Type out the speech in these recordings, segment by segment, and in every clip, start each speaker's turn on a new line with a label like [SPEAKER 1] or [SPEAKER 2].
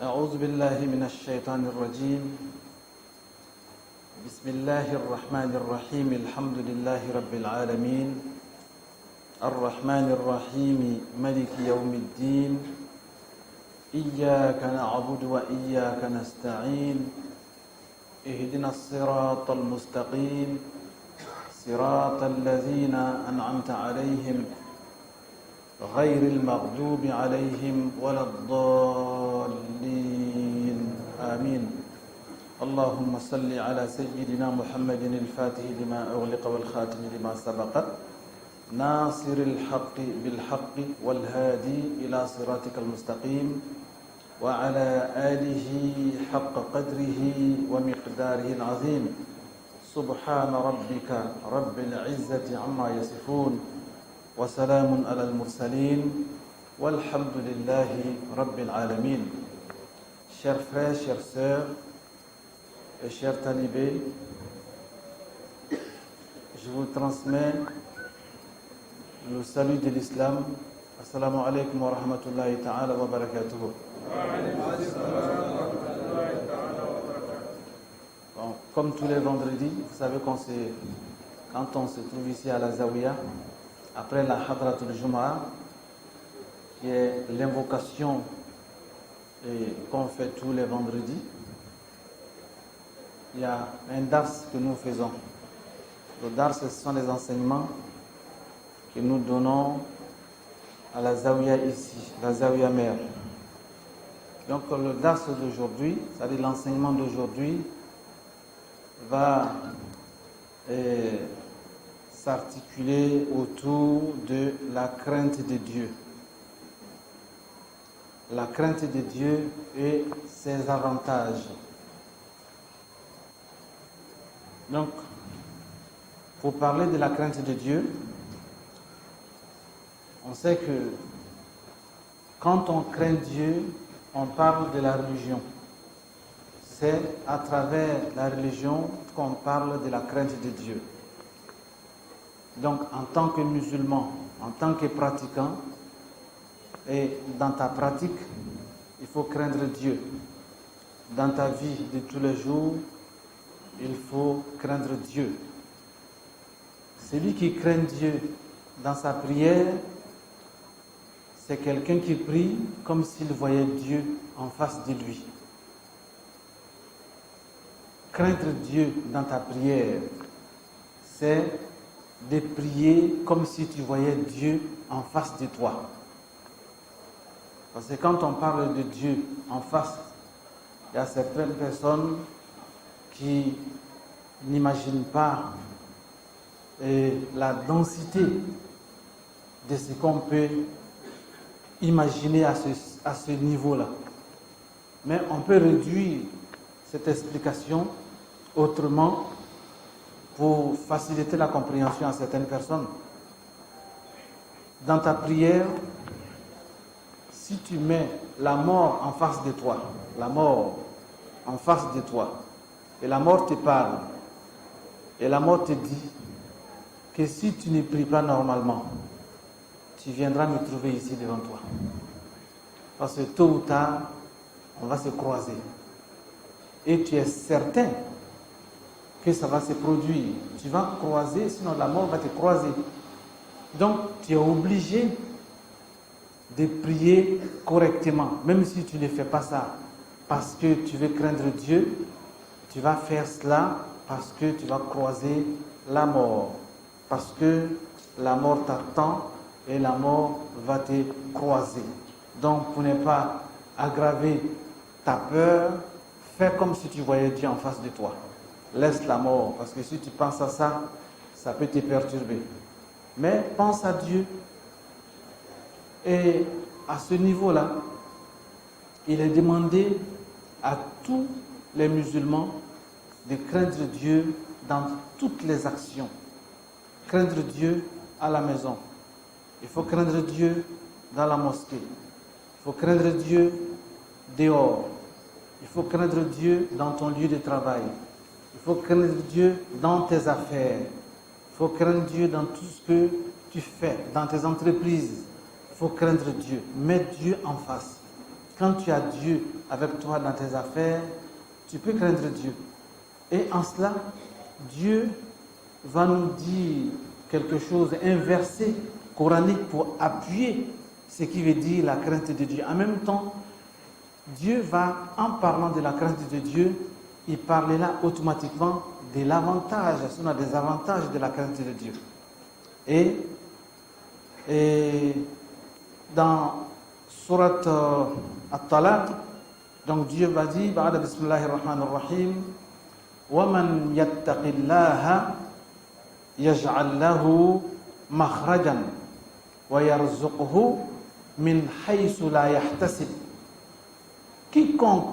[SPEAKER 1] أعوذ بالله من الشيطان الرجيم. بسم الله الرحمن الرحيم. الحمد لله رب العالمين الرحمن الرحيم ملك يوم الدين. إياك نعبد وإياك نستعين. اهدنا الصراط المستقيم صراط الذين أنعمت عليهم غير المغضوب عليهم ولا الضالين آمين. اللهم صل على سيدنا محمد الفاتح لما أغلق والخاتم لما سبق ناصر الحق بالحق والهادي إلى صراطك المستقيم وعلى آله حق قدره ومقداره العظيم. سبحان ربك رب العزة عما يصفون وسلام على المرسلين والحمد لله رب العالمين. Chers frères, chères sœurs et chers talibés, je vous transmets le salut de l'islam. Assalamu alaikum wa rahmatullahi ta'ala wa barakatuhu. Bon, comme tous les vendredis, vous savez quand on se trouve ici à la Zawiya, après la Hadratul Jumu'ah, qui est l'invocation qu'on fait tous les vendredis, il y a un dars que nous faisons. Le dars, ce sont les enseignements que nous donnons à la Zawiya ici, la Zawiya mère. Donc le dars d'aujourd'hui, c'est-à-dire l'enseignement d'aujourd'hui, va s'articuler autour de la crainte de Dieu. La crainte de Dieu et ses avantages. Donc, pour parler de la crainte de Dieu, on sait que quand on craint Dieu, on parle de la religion. C'est à travers la religion qu'on parle de la crainte de Dieu. Donc, en tant que musulman, en tant que pratiquant, et dans ta pratique, il faut craindre Dieu. Dans ta vie de tous les jours, il faut craindre Dieu. Celui qui craint Dieu dans sa prière, c'est quelqu'un qui prie comme s'il voyait Dieu en face de lui. Craindre Dieu dans ta prière, c'est de prier comme si tu voyais Dieu en face de toi. Parce que quand on parle de Dieu en face, il y a certaines personnes qui n'imaginent pas la densité de ce qu'on peut imaginer à ce niveau-là. Mais on peut réduire cette explication autrement pour faciliter la compréhension à certaines personnes. Dans ta prière, si tu mets la mort en face de toi, la mort en face de toi, et la mort te parle, et la mort te dit que si tu ne pries pas normalement, tu viendras me trouver ici devant toi. Parce que tôt ou tard, on va se croiser. Et tu es certain que ça va se produire. Tu vas croiser, sinon la mort va te croiser. Donc, tu es obligé de prier correctement, même si tu ne fais pas ça parce que tu veux craindre Dieu, tu vas faire cela parce que tu vas croiser la mort, parce que la mort t'attend et la mort va te croiser. Donc, pour ne pas aggraver ta peur, fais comme si tu voyais Dieu en face de toi. Laisse la mort, parce que si tu penses à ça, ça peut te perturber. Mais pense à Dieu. Et à ce niveau-là, il est demandé à tous les musulmans de craindre Dieu dans toutes les actions. Craindre Dieu à la maison. Il faut craindre Dieu dans la mosquée. Il faut craindre Dieu dehors. Il faut craindre Dieu dans ton lieu de travail. Il faut craindre Dieu dans tes affaires. Il faut craindre Dieu dans tout ce que tu fais dans tes entreprises, il faut craindre Dieu. Mets Dieu en face. Quand tu as Dieu avec toi dans tes affaires, tu peux craindre Dieu. Et en cela, Dieu va nous dire quelque chose, un verset coranique pour appuyer ce qui veut dire la crainte de Dieu. En même temps, Dieu va, en parlant de la crainte de Dieu, il parlera automatiquement de l'avantage, sinon des avantages de la crainte de Dieu. Et dans Surat At-Talaq, donc Dieu va dire, Ba'ada Bismillahir Rahmanir Rahim, وَمَنْ يَتَّقِ اللَّهَ يَجْعَلْ لَهُ مَخْرَجًا وَيَرْزُقْهُ مِنْ حَيْثُ لَا يَحْتَسِبُ. Quiconque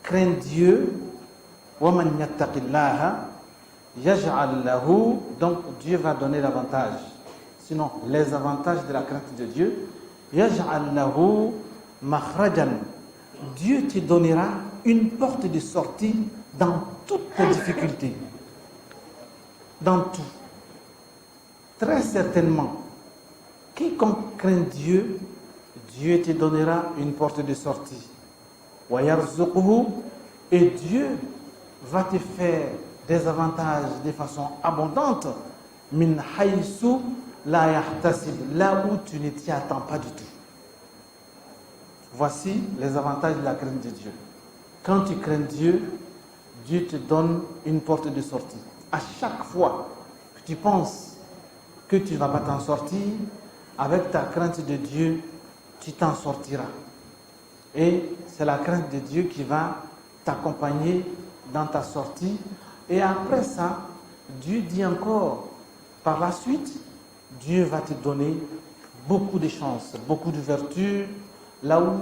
[SPEAKER 1] craint Dieu, وَمَنْ يَتَّقِ اللَّهَ يَجْعَلْ لَهُ, donc Dieu va donner l'avantage. Sinon, les avantages de la crainte de Dieu, يَجْعَلْ لَهُ مَخْرَجًا. Dieu te donnera une porte de sortie dans toutes tes difficultés. Dans tout. Très certainement, quiconque craint Dieu, Dieu te donnera une porte de sortie. وَيَرْزُقْهُ, et Dieu va te faire des avantages de façon abondante. مِنْ حَيْثُ لَا يَحْتَسِبُ, là où tu ne t'y attends pas du tout. Voici les avantages de la crainte de Dieu. Quand tu crains Dieu, Dieu te donne une porte de sortie. À chaque fois que tu penses que tu ne vas pas t'en sortir, avec ta crainte de Dieu, tu t'en sortiras. Et c'est la crainte de Dieu qui va t'accompagner dans ta sortie. Et après ça, Dieu dit encore, par la suite, Dieu va te donner beaucoup de chances, beaucoup de vertus, là où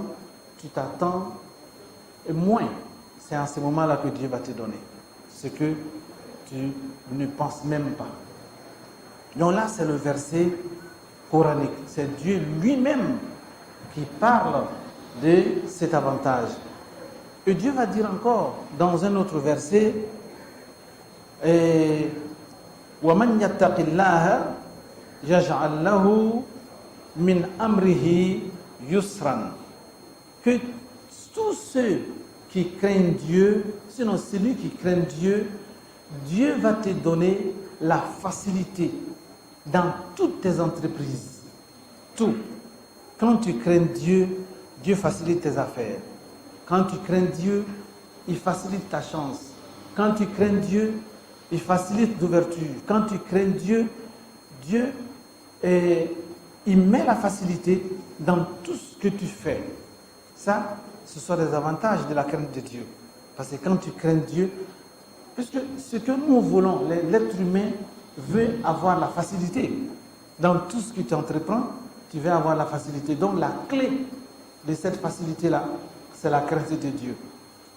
[SPEAKER 1] tu t'attends, et moins. C'est à ce moment-là que Dieu va te donner ce que tu ne penses même pas. Donc là, c'est le verset coranique. C'est Dieu lui-même qui parle de cet avantage. Et Dieu va dire encore dans un autre verset, وَمَنْ يَتَّقِ اللَّهَ يَجْعَلْ لَهُ مِنْ أَمْرِهِ يُسْرًا. Que tous ceux qui craignent Dieu, sinon celui qui craint Dieu, Dieu va te donner la facilité dans toutes tes entreprises. Tout. Quand tu crains Dieu, Dieu facilite tes affaires. Quand tu crains Dieu, il facilite ta chance. Quand tu crains Dieu, il facilite l'ouverture. Quand tu crains Dieu, Dieu il met la facilité dans tout ce que tu fais. Ça, ce sont les avantages de la crainte de Dieu. Parce que quand tu crains Dieu, puisque ce que nous voulons, l'être humain veut avoir la facilité. Dans tout ce que tu entreprends, tu veux avoir la facilité. Donc la clé de cette facilité-là, c'est la crainte de Dieu.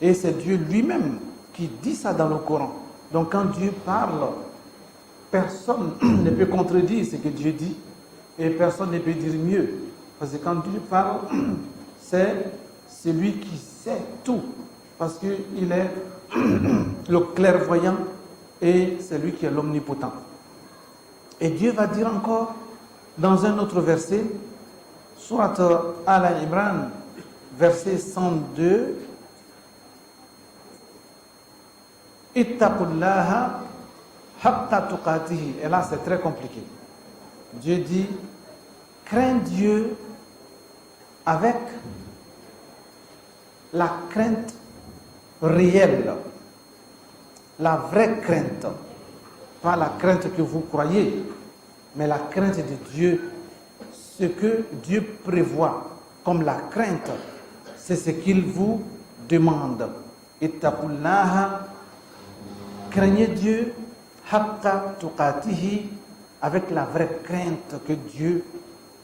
[SPEAKER 1] Et c'est Dieu lui-même qui dit ça dans le Coran. Donc quand Dieu parle, personne ne peut contredire ce que Dieu dit et personne ne peut dire mieux. Parce que quand Dieu parle, c'est celui qui sait tout. Parce qu'il est le clairvoyant et c'est lui qui est l'omnipotent. Et Dieu va dire encore dans un autre verset, Surat Al-Imran, verset 102, Ittaqullaha haqqa tuqatihi. Et là, c'est très compliqué. Dieu dit, crains Dieu avec la crainte réelle, la vraie crainte, pas la crainte que vous croyez, mais la crainte de Dieu. Ce que Dieu prévoit comme la crainte, c'est ce qu'il vous demande. Ittaqullaha, craignez Dieu, haqqa tuqatihi, avec la vraie crainte que Dieu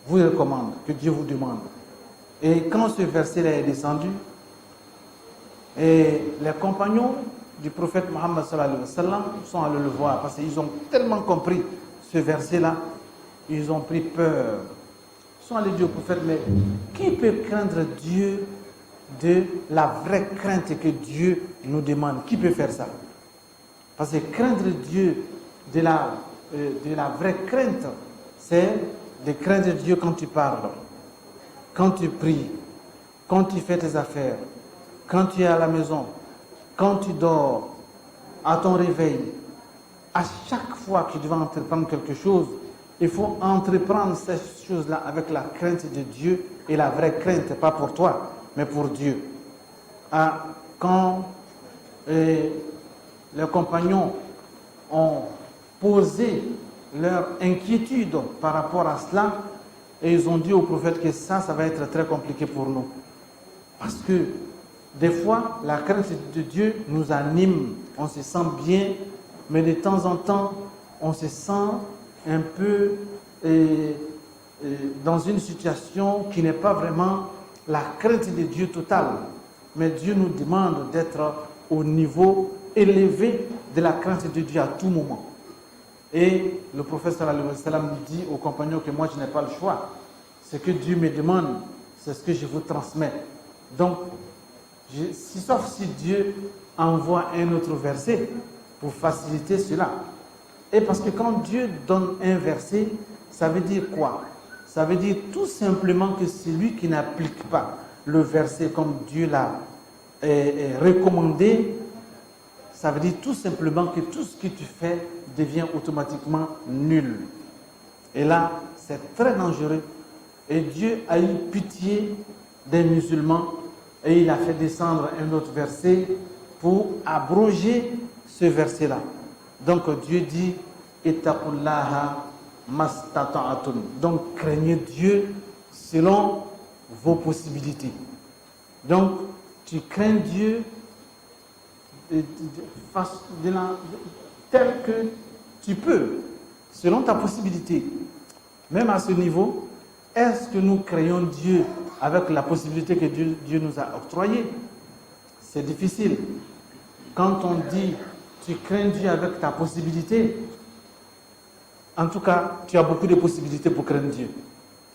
[SPEAKER 1] vous recommande, que Dieu vous demande. Et quand ce verset est descendu, et les compagnons du prophète Mohammed sallallahu alayhi wa sallam sont allés le voir parce qu'ils ont tellement compris ce verset-là, ils ont pris peur. Ils sont allés dire au prophète, mais qui peut craindre Dieu de la vraie crainte que Dieu nous demande? Qui peut faire ça? Parce que craindre Dieu de la vraie crainte, c'est de craindre Dieu quand tu parles, quand tu pries, quand tu fais tes affaires, quand tu es à la maison, quand tu dors, à ton réveil. À chaque fois que tu vas entreprendre quelque chose, il faut entreprendre ces choses-là avec la crainte de Dieu et la vraie crainte, pas pour toi, mais pour Dieu. Quand les compagnons ont posé leur inquiétude par rapport à cela, et ils ont dit au prophète que ça va être très compliqué pour nous. Parce que des fois, la crainte de Dieu nous anime, on se sent bien, mais de temps en temps, on se sent un peu dans une situation qui n'est pas vraiment la crainte de Dieu totale. Mais Dieu nous demande d'être au niveau élevé de la crainte de Dieu à tout moment. Et le prophète sallallahu alayhi wa sallam dit aux compagnons que moi je n'ai pas le choix. Ce que Dieu me demande, c'est ce que je vous transmets. Donc, sauf si Dieu envoie un autre verset pour faciliter cela. Et parce que quand Dieu donne un verset, ça veut dire quoi? Ça veut dire tout simplement que celui qui n'applique pas le verset comme Dieu l'a recommandé, ça veut dire tout simplement que tout ce que tu fais devient automatiquement nul. Et là, c'est très dangereux. Et Dieu a eu pitié des musulmans et il a fait descendre un autre verset pour abroger ce verset-là. Donc Dieu dit Ittaqullaha mastata'atun. Donc craignez Dieu selon vos possibilités. Donc tu crains Dieu tel que tu peux, selon ta possibilité. Même à ce niveau, est-ce que nous craignons Dieu avec la possibilité que Dieu nous a octroyée? C'est difficile. Quand on dit tu crains Dieu avec ta possibilité, en tout cas, tu as beaucoup de possibilités pour craindre Dieu.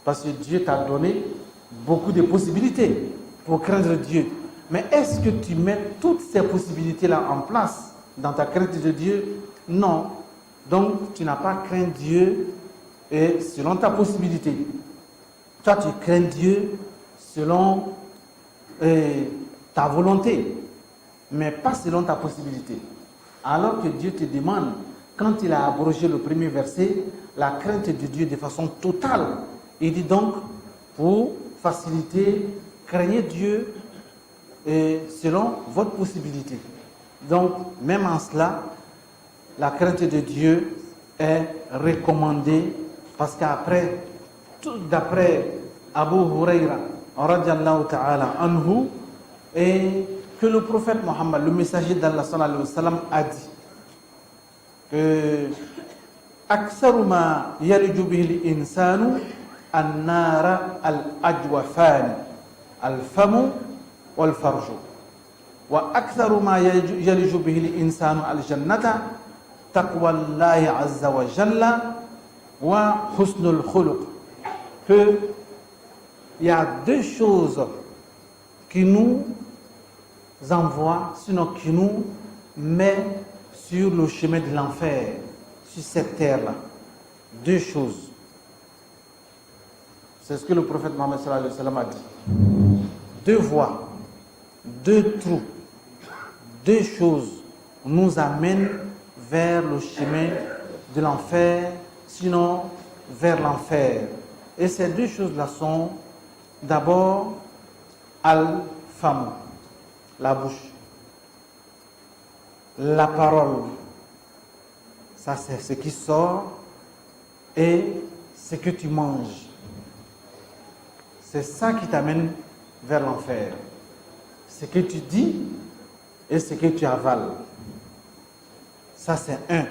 [SPEAKER 1] Parce que Dieu t'a donné beaucoup de possibilités pour craindre Dieu. Mais est-ce que tu mets toutes ces possibilités-là en place dans ta crainte de Dieu? Non. Donc, tu n'as pas craint Dieu et selon ta possibilité. Toi, tu crains Dieu selon ta volonté, mais pas selon ta possibilité. Alors que Dieu te demande, quand il a abrogé le premier verset, la crainte de Dieu de façon totale. Il dit donc, pour faciliter, craignez Dieu selon votre possibilité. Donc, même en cela, la crainte de Dieu est recommandée parce qu'après, d'après Abu Huraira, radiyallahu ta'ala anhu, et que le prophète Mohammed, le messager d'Allah sallallahu alayhi wa sallam, a dit que أكثر ما يلج به الإنسان النار الأجوفان الفم والفرج وأكثر ما يلج به الإنسان الجنة تقوى الله عز وجل وحسن الخلق. Que il y a deux choses qui nous envoient, sinon qui nous met sur le chemin de l'enfer, sur cette terre-là. Deux choses. C'est ce que le prophète Mohammed sallallahu alayhi wa sallam a dit. Deux voies, deux trous, deux choses nous amènent vers le chemin de l'enfer, sinon vers l'enfer. Et ces deux choses-là sont d'abord al-fam, la bouche, la parole. Ça, c'est ce qui sort et ce que tu manges. C'est ça qui t'amène vers l'enfer. Ce que tu dis et ce que tu avales. Ça, c'est un.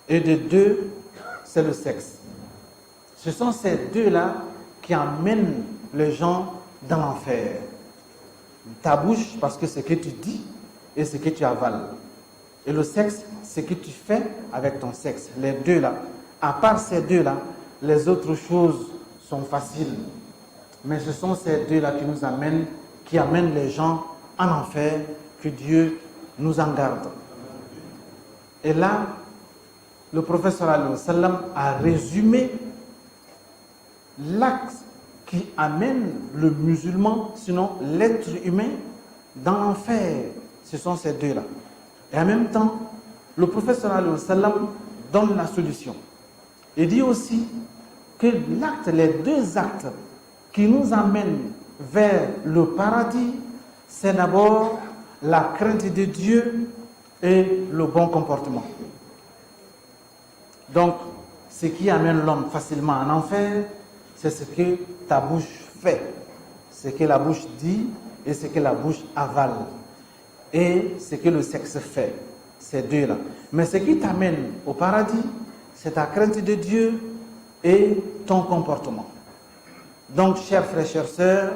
[SPEAKER 1] Et de deux, c'est le sexe. Ce sont ces deux-là qui amènent les gens dans l'enfer. Ta bouche, parce que c'est ce que tu dis et ce que tu avales. Et le sexe, c'est ce que tu fais avec ton sexe. Les deux-là. À part ces deux-là, les autres choses sont faciles. Mais ce sont ces deux-là qui amènent les gens en enfer, que Dieu nous en garde. Et là, le prophète sallallahu alayhi wa sallam a résumé l'acte qui amène le musulman, sinon l'être humain, dans l'enfer. Ce sont ces deux-là. Et en même temps, le prophète sallallahu alayhi wa sallam donne la solution. Il dit aussi que les deux actes qui nous amènent vers le paradis, c'est d'abord la crainte de Dieu et le bon comportement. Donc, ce qui amène l'homme facilement en enfer, c'est ce que ta bouche fait, ce que la bouche dit et ce que la bouche avale, et ce que le sexe fait, ces deux-là. Mais ce qui t'amène au paradis, c'est ta crainte de Dieu et ton comportement. Donc, chers frères, chères sœurs,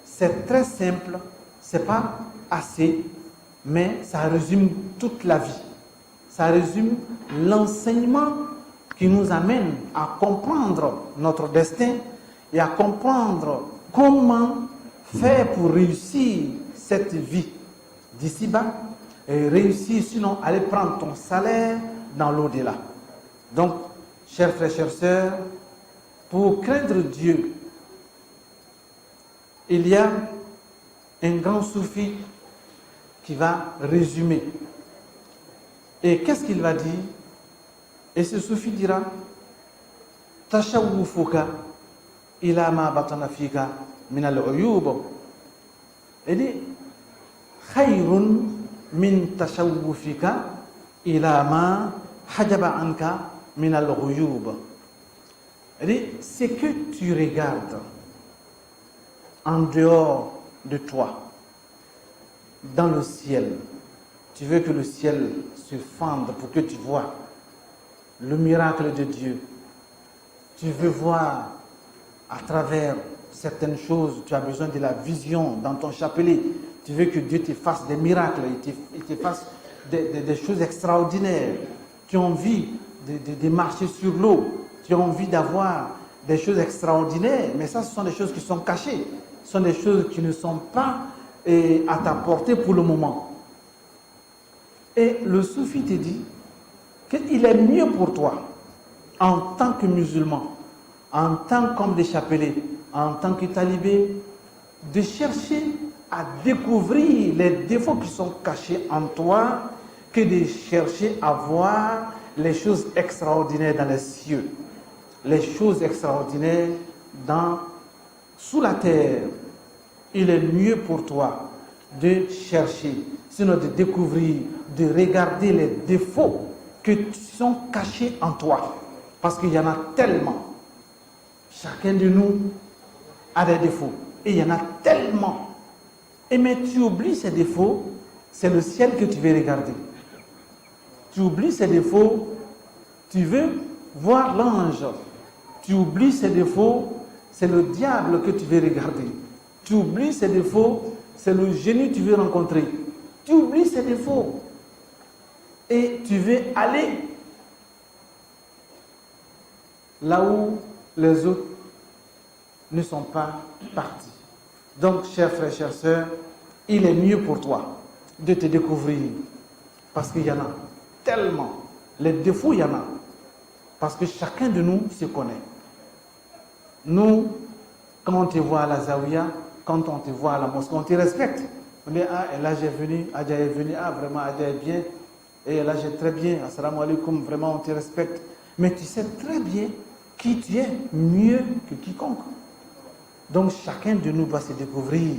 [SPEAKER 1] c'est très simple, c'est pas assez, mais ça résume toute la vie. Ça résume l'enseignement qui nous amène à comprendre notre destin et à comprendre comment faire pour réussir cette vie d'ici-bas et réussir sinon aller prendre ton salaire dans l'au-delà. Donc, chers frères, chères sœurs, pour craindre Dieu, il y a un grand soufi qui va résumer. Et qu'est-ce qu'il va dire? Et ce soufi dira Tashawwufuka ila ma batana fika min al-uyub. Il dit Khayrun min tashawwufika ila ma hajaba anka min al-uyub. Il dit ce que tu regardes en dehors de toi, dans le ciel. Tu veux que le ciel se fende pour que tu vois le miracle de Dieu. Tu veux voir à travers certaines choses, tu as besoin de la vision dans ton chapelet. Tu veux que Dieu te fasse des miracles, il te fasse des choses extraordinaires. Tu as envie de marcher sur l'eau. Tu as envie d'avoir des choses extraordinaires. Mais ça, ce sont des choses qui sont cachées. Ce sont des choses qui ne sont pas à ta portée pour le moment. Et le soufi te dit qu'il est mieux pour toi, en tant que musulman, en tant qu'homme des chapelets, en tant que talibé, de chercher à découvrir les défauts qui sont cachés en toi, que de chercher à voir les choses extraordinaires dans les cieux, les choses extraordinaires sous la terre. Il est mieux pour toi de chercher, sinon de découvrir, de regarder les défauts qui sont cachés en toi. Parce qu'il y en a tellement. Chacun de nous a des défauts. Et il y en a tellement. Et mais tu oublies ces défauts, c'est le ciel que tu veux regarder. Tu oublies ces défauts, tu veux voir l'ange. Tu oublies ces défauts, c'est le diable que tu veux regarder. Tu oublies ces défauts, c'est le génie que tu veux rencontrer. Tu oublies ces défauts. Et tu veux aller là où les autres ne sont pas partis. Donc, chers frères, chères sœurs, il est mieux pour toi de te découvrir. Parce qu'il y en a tellement. Les défauts, il y en a. Parce que chacun de nous se connaît. Nous, quand on te voit à la Zawiya, quand on te voit à la mosquée, on te respecte. On dit, ah, et là j'ai venu, Adja est venu, ah, vraiment, Adja est bien. Et là j'ai très bien, assalamu alaikum, vraiment, on te respecte. Mais tu sais très bien qui tu es, mieux que quiconque. Donc chacun de nous doit se découvrir.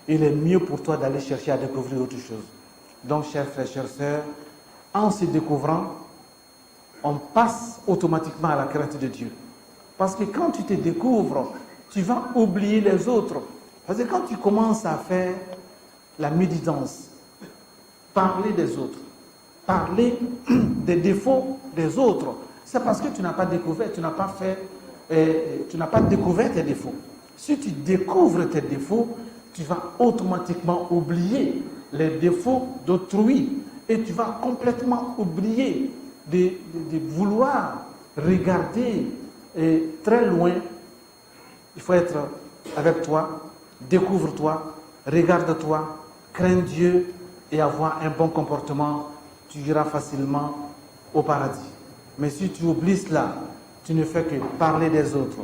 [SPEAKER 1] Il est mieux pour toi d'aller chercher à découvrir autre chose. Donc, chers frères, chères sœurs, en se découvrant, on passe automatiquement à la crainte de Dieu. Parce que quand tu te découvres, tu vas oublier les autres. Parce que quand tu commences à faire la médisance, parler des autres, parler des défauts des autres, c'est parce que tu n'as pas découvert, tu n'as pas découvert tes défauts. Si tu découvres tes défauts, tu vas automatiquement oublier les défauts d'autrui et tu vas complètement oublier de vouloir regarder très loin. Il faut être avec toi, découvre-toi, regarde-toi, crains Dieu et avoir un bon comportement, tu iras facilement au paradis. Mais si tu oublies cela, tu ne fais que parler des autres.